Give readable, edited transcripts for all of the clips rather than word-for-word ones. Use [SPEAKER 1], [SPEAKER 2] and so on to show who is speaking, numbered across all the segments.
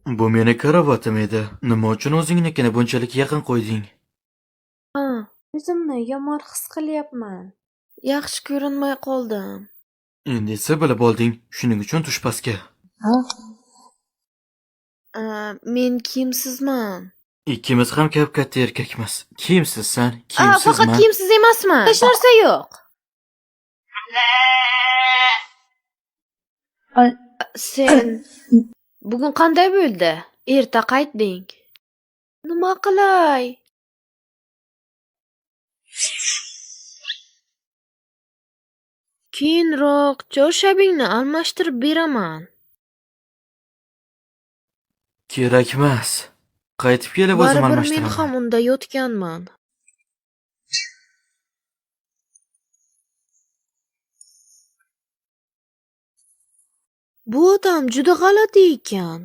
[SPEAKER 1] Bu meni karovatim edi. Nima uchun o'zingnikini bunchalik yaqin qo'yding?
[SPEAKER 2] Ha, o'zimni yomon his qilyapman. Yaxshi ko'rinmay qoldim.
[SPEAKER 1] Endi esa bilib olding, shuning uchun tush pastga.
[SPEAKER 2] Men kiyimsizman.
[SPEAKER 1] Ikkimiz ham katta erkakmiz. Kiyimsizsan,
[SPEAKER 2] Faqat
[SPEAKER 1] kiyimsizman.
[SPEAKER 2] kiyimsiz emasman. Hech narsa yo'q. Sen bugun qanday bo'ldi? Erta qaytding. Nima qilay? Keyinroq chorshabingni almashtirib beraman.
[SPEAKER 1] Kerakmas. Qaytib kelib o'zim
[SPEAKER 2] Baribir men
[SPEAKER 1] almashtiraman.
[SPEAKER 2] ham unda yotganman. Bu odam juda g'alati ekan.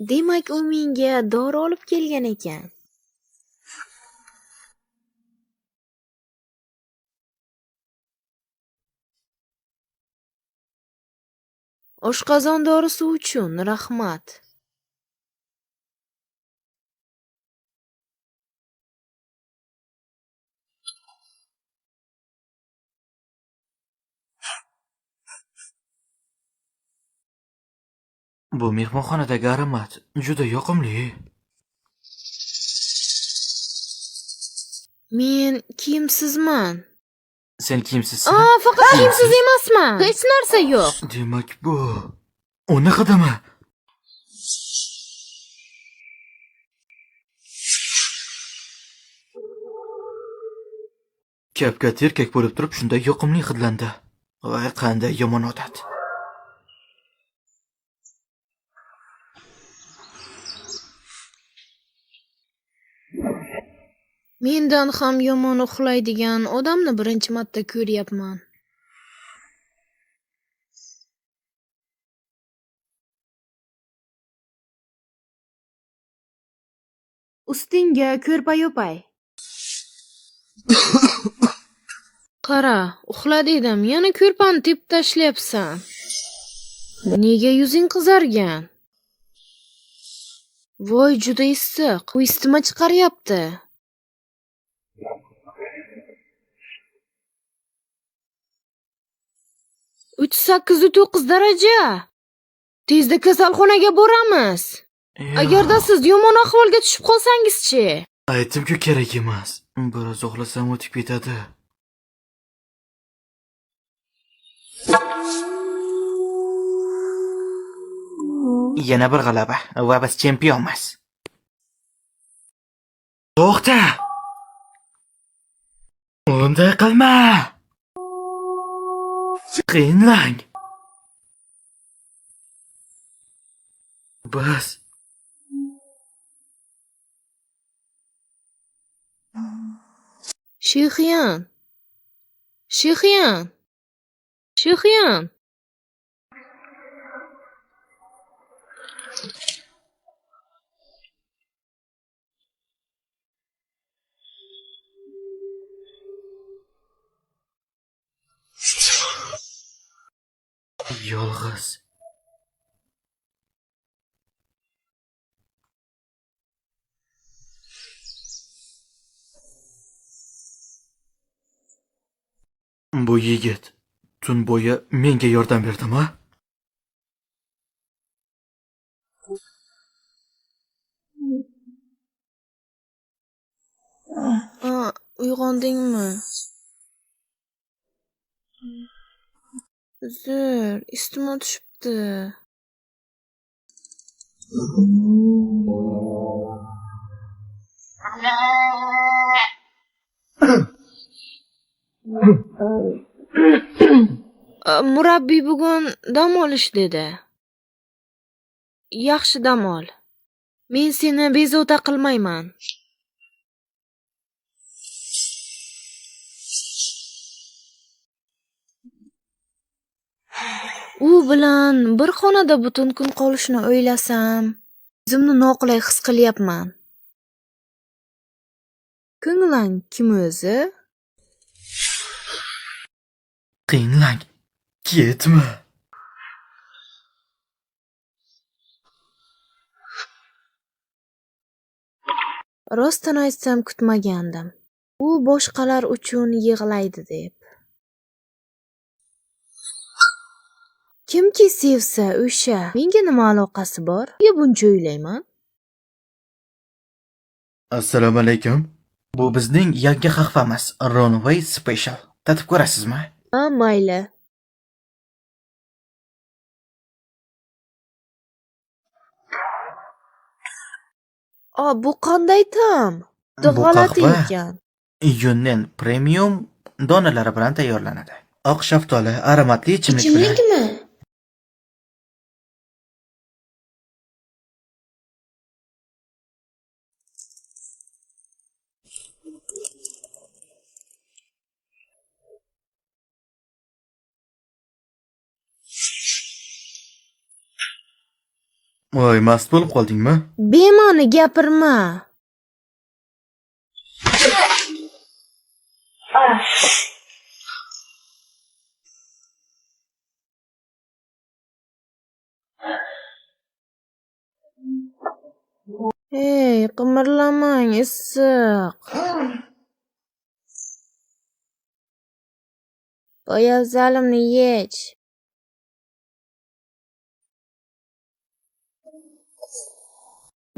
[SPEAKER 2] Demak, u menga dori olib kelgan ekan. Oshqozon dorisi uchun rahmat.
[SPEAKER 1] Bu mehmonxonadagi aromat juda yoqimli.
[SPEAKER 2] Men kiyimsizman.
[SPEAKER 1] Sen kiyimsizsan?
[SPEAKER 2] Faqat kiyimsiz emasman. Hech narsa yo'q.
[SPEAKER 1] Demak bu. Uni qadami. Kap-katta erkak bo'lib turib shunday yoqimli hidlandi. Voy, qanday yomon odat.
[SPEAKER 2] Mendan ham yomon uxlaydigan odamni birinchi marta ko'ryapman. Ustingga ko'rpa yopay. Qara, uxla dedim, yana ko'rpani tepib tashlayapsan. Nega yuzing qizargan? Voy, juda issiq. U isitma chiqaryapti. 38.9 daraja. Tezda kasalxonaga boramiz. Agarda siz yomon ahvolga tushib qolsangiz-chi?
[SPEAKER 1] Aytdim-ku kerak emas. Biroz uxlasam o'tib ketadi. Yana bir g'alaba va biz chempionmiz. To'xta! Unday qilma! Qiynlang. Biz
[SPEAKER 2] Shixyan. Shixyan. Shixyan.
[SPEAKER 1] yolg'iz. Bu yigit tun bo'yi menga yordam berdimi?
[SPEAKER 2] Uyg'ondingmi? Uzr, isitma tushibdi. Murabbiy bugun dam olish dedi. Yaxshi dam ol. Men seni bezovta qilmayman. U bilan bir xonada butun kun qolishni o'ylasam, o'zimni noqulay his qilyapman. Ko'nglang kim o'zi?
[SPEAKER 1] Qiynlang. Ketma.
[SPEAKER 2] Rostdan aytsam kutmagandim. U boshqalar uchun yig'laydi deb. Kimki sevsa o'sha. Menga nima aloqasi bor? Nega buncha o'ylayman?
[SPEAKER 1] Assalomu alaykum. Bu bizning yangi qahvamiz, Runway Special. Tatib ko'rasizmi?
[SPEAKER 2] Ha, mayli. Bu qanday ta'm? Juda
[SPEAKER 1] Bu
[SPEAKER 2] g'alati
[SPEAKER 1] qahva
[SPEAKER 2] ekan.
[SPEAKER 1] Yunnan premium donalari bilan tayyorlanadi. Oq shaftoli aromatli ichimlik bilan.
[SPEAKER 2] Ichimlikmi?
[SPEAKER 1] Voy, mast bo'lib qoldingmi?
[SPEAKER 2] Bema'ni gapirma. Hey, qimirlamang, issiq. Poyabzalimni yech.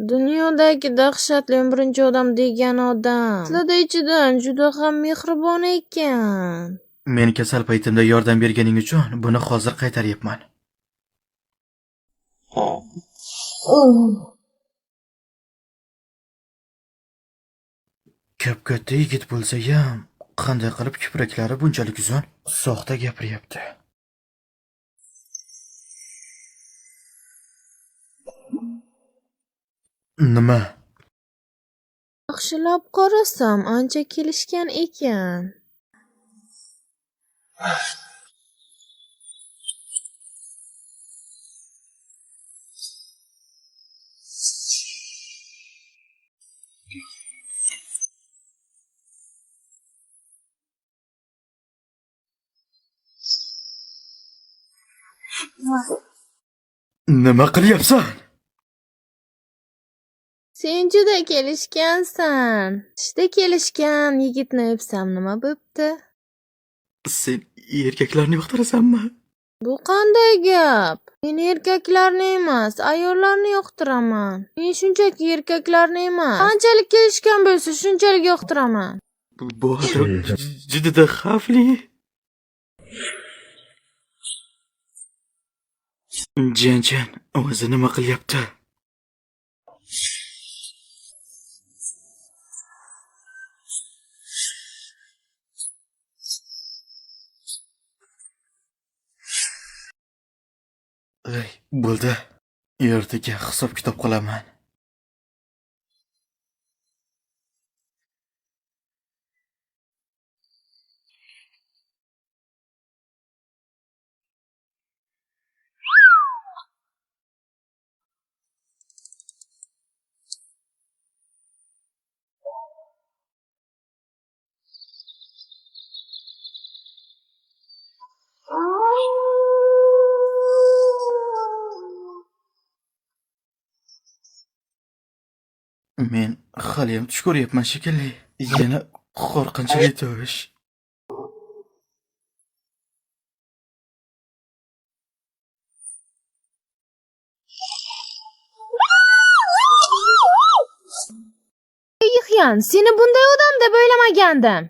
[SPEAKER 2] Dunyodagi dahshatli 11-odam degan odam. Aslida ichidan juda ham mehribon ekan.
[SPEAKER 1] Men kasal paytimda yordam berganing uchun buni hozir qaytaryapman. Katta yigit bo'lsa-ham, qanday qilib kipraklari bunchalik uzun? Soxta gapiryapti. Nima?
[SPEAKER 2] Yaxshilab qarasam, ancha kelishgan ekan.
[SPEAKER 1] Nima qilyapsan?
[SPEAKER 2] Sen juda kelishgansan. Ishda kelishgan yigitni o'psam nima bo'pti?
[SPEAKER 1] Sen erkaklarni yoqtirasanmi?
[SPEAKER 2] Bu qanday gap? Men erkaklarni emas, ayollarni yoqtiraman. Men shunchaki erkaklarni emas. Qanchalik kelishgan bo'lsa, shunchalik yoqtiraman.
[SPEAKER 1] Bu odam juda xavfli. Jan, o'zi nima qilyapti? Bo'ldi. Ertaga hisob-kitob qilaman. Men haliyam tush ko'ryapman shekilli. Yana qo'rqinchli tovush.
[SPEAKER 2] Yihyan, seni bunday odam deb o'ylamagandim.